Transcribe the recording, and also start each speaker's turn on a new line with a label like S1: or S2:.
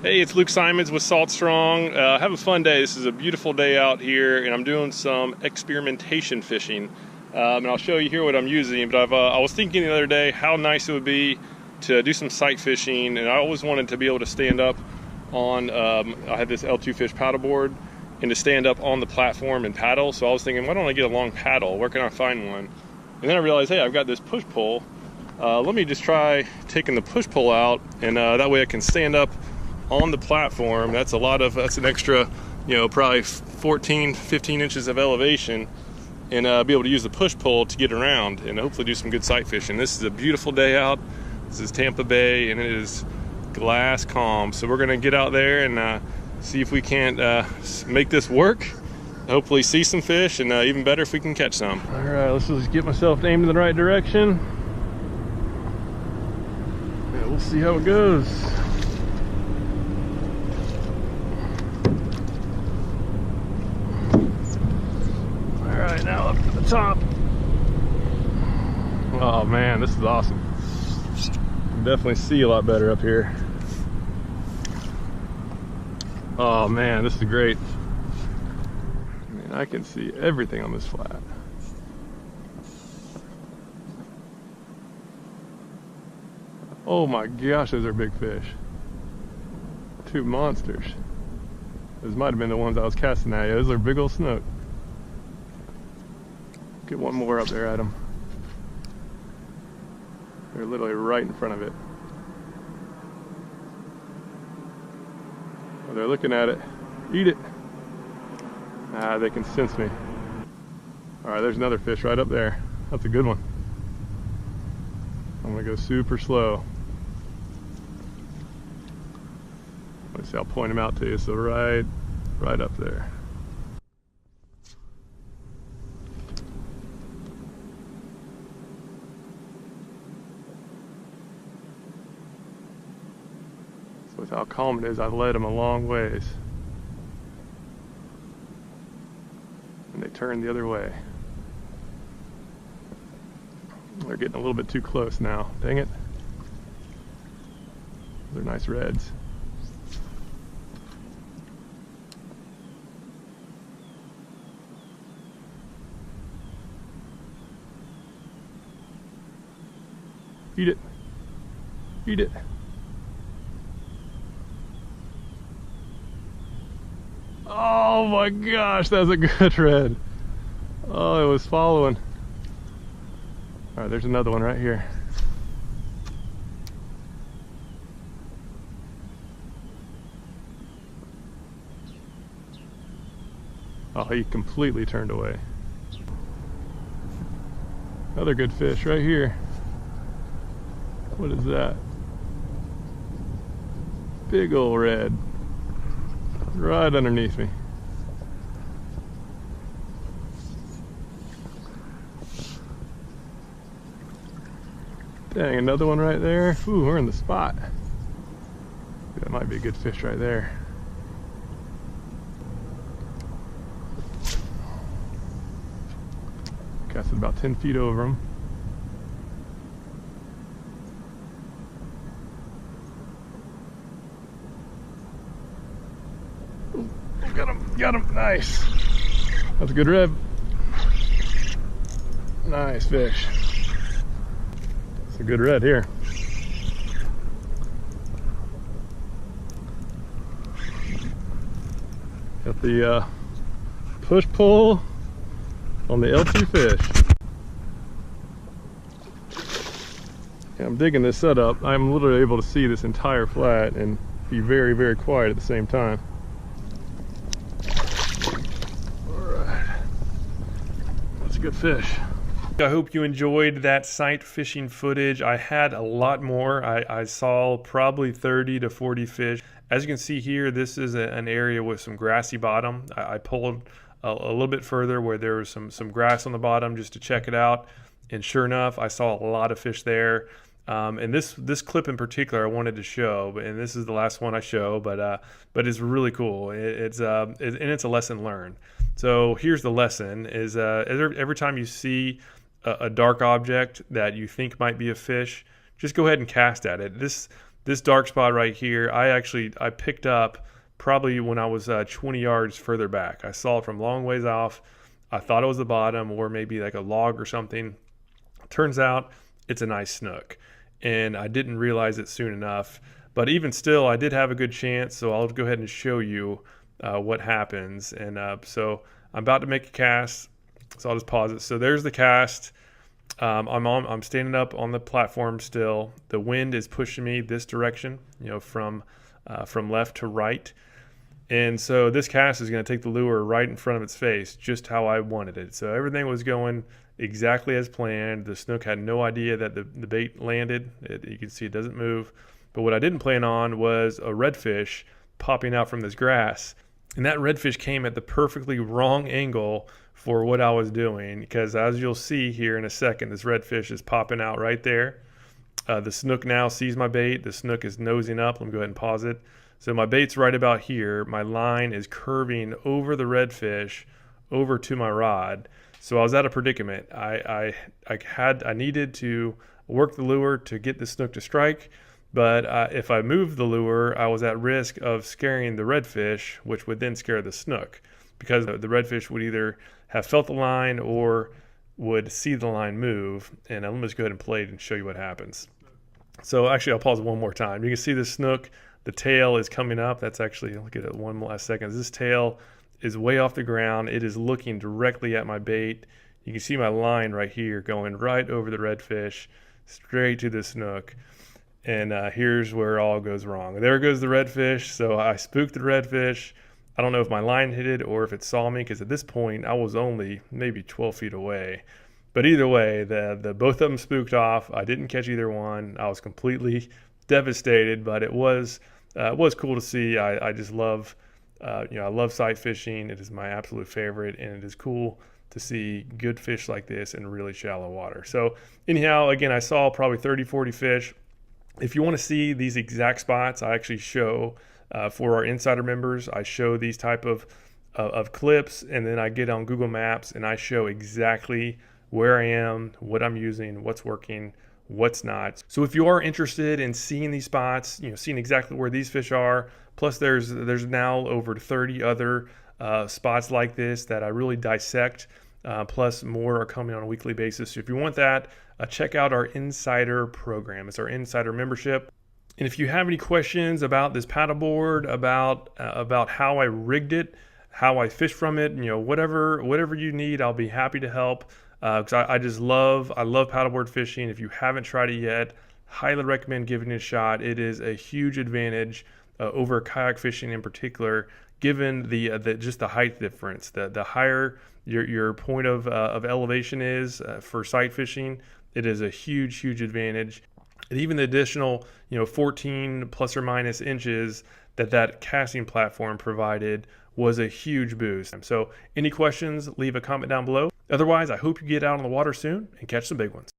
S1: Hey, it's Luke Simons with Salt Strong. Have a fun day. This is a beautiful day out here, and I'm doing some experimentation fishing. And I'll show you here what I'm using. But I was thinking the other day how nice it would be to do some sight fishing, and I always wanted to be able to stand up on. I had this L2Fish paddleboard, and to stand up on the platform and paddle. So I was thinking, why don't I get a long paddle? Where can I find one? And then I realized, hey, I've got this push pull. Let me just try taking the push pull out, and that way I can stand up on the platform. That's an extra, probably 14, 15 inches of elevation, and be able to use the push pull to get around and hopefully do some good sight fishing. This is a beautiful day out. This is Tampa Bay, and it is glass calm. So we're gonna get out there and see if we can't make this work. Hopefully see some fish, and even better if we can catch some. All right, let's just get myself aimed in the right direction. Yeah, we'll see how it goes. Alright, now up to the top. Oh man, this is awesome. You can definitely see a lot better up here. Oh man, this is great. I mean, I can see everything on this flat. Oh my gosh, those are big fish. Two monsters. Those might have been the ones I was casting at. Yeah, those are big old snook. Get one more up there at them. They're literally right in front of it. Oh, they're looking at it. Eat it. Ah, they can sense me. All right, there's another fish right up there. That's a good one. I'm gonna go super slow. Let's see, I'll point him out to you. So right up there. With how calm it is, I've led them a long ways. And they turn the other way. They're getting a little bit too close now. Dang it. They're nice reds. Eat it. Eat it. Oh my gosh, that's a good red. Oh, it was following. All right, there's another one right here. Oh, he completely turned away. Another good fish right here. What is that? Big old red. Right underneath me. Dang, another one right there. Ooh, we're in the spot. That might be a good fish right there. Casted about 10 feet over him. Got him, nice. That's a good rib. Nice fish. It's a good red here. Got the push pull on the L2Fish. Yeah, I'm digging this setup. I'm literally able to see this entire flat and be very, very quiet at the same time. Good fish. I hope you enjoyed that sight fishing footage. I had a lot more. I saw probably 30 to 40 fish. As you can see here, this is an area with some grassy bottom. I pulled a little bit further where there was some grass on the bottom just to check it out. And sure enough, I saw a lot of fish there. And this clip in particular I wanted to show, and this is the last one I show, but it's really cool. It's a lesson learned. So here's the lesson: is every time you see a dark object that you think might be a fish, just go ahead and cast at it. This This dark spot right here, I picked up probably when I was 20 yards further back. I saw it from long ways off. I thought it was the bottom or maybe like a log or something. Turns out it's a nice snook, and I didn't realize it soon enough. But even still, I did have a good chance, so I'll go ahead and show you what happens. And so I'm about to make a cast, so I'll just pause it. So there's the cast. I'm standing up on the platform still. The wind is pushing me this direction, from left to right. And so this cast is going to take the lure right in front of its face, just how I wanted it. So everything was going exactly as planned. The snook had no idea that the bait landed. You can see it doesn't move. But what I didn't plan on was a redfish popping out from this grass. And that redfish came at the perfectly wrong angle for what I was doing, because as you'll see here in a second, this redfish is popping out right there. The snook now sees my bait. The snook is nosing up. Let me go ahead and pause it. So my bait's right about here. My line is curving over the redfish over to my rod. So I was at a predicament. I needed to work the lure to get the snook to strike, but if I moved the lure, I was at risk of scaring the redfish, which would then scare the snook, because the redfish would either have felt the line or would see the line move. And let me just go ahead and play it and show you what happens. So actually, I'll pause it one more time. You can see the snook, the tail is coming up. That's actually, look at it one last second. This tail is way off the ground. It is looking directly at my bait. You can see my line right here going right over the redfish, straight to the snook. And here's where it all goes wrong. There goes the redfish. So I spooked the redfish. I don't know if my line hit it or if it saw me, because at this point I was only maybe 12 feet away. But either way, the both of them spooked off. I didn't catch either one. I was completely devastated, but it was cool to see. I just love, I love sight fishing. It is my absolute favorite, and it is cool to see good fish like this in really shallow water. So anyhow, again, I saw probably 30, 40 fish. If you want to see these exact spots, I actually show for our insider members. I show these type of clips, and then I get on Google Maps and I show exactly where I am, what I'm using, what's working, what's not. So if you are interested in seeing these spots, seeing exactly where these fish are, plus there's now over 30 other spots like this that I really dissect, plus more are coming on a weekly basis. So if you want that, check out our Insider program. It's our Insider membership. And if you have any questions about this paddleboard, about how I rigged it, how I fish from it, whatever you need, I'll be happy to help. Because I love paddleboard fishing. If you haven't tried it yet, highly recommend giving it a shot. It is a huge advantage over kayak fishing in particular, given the just the height difference. The higher your point of elevation is for sight fishing, it is a huge advantage. And even the additional 14 plus or minus inches that casting platform provided was a huge boost. So any questions, leave a comment down below. Otherwise, I hope you get out on the water soon and catch some big ones.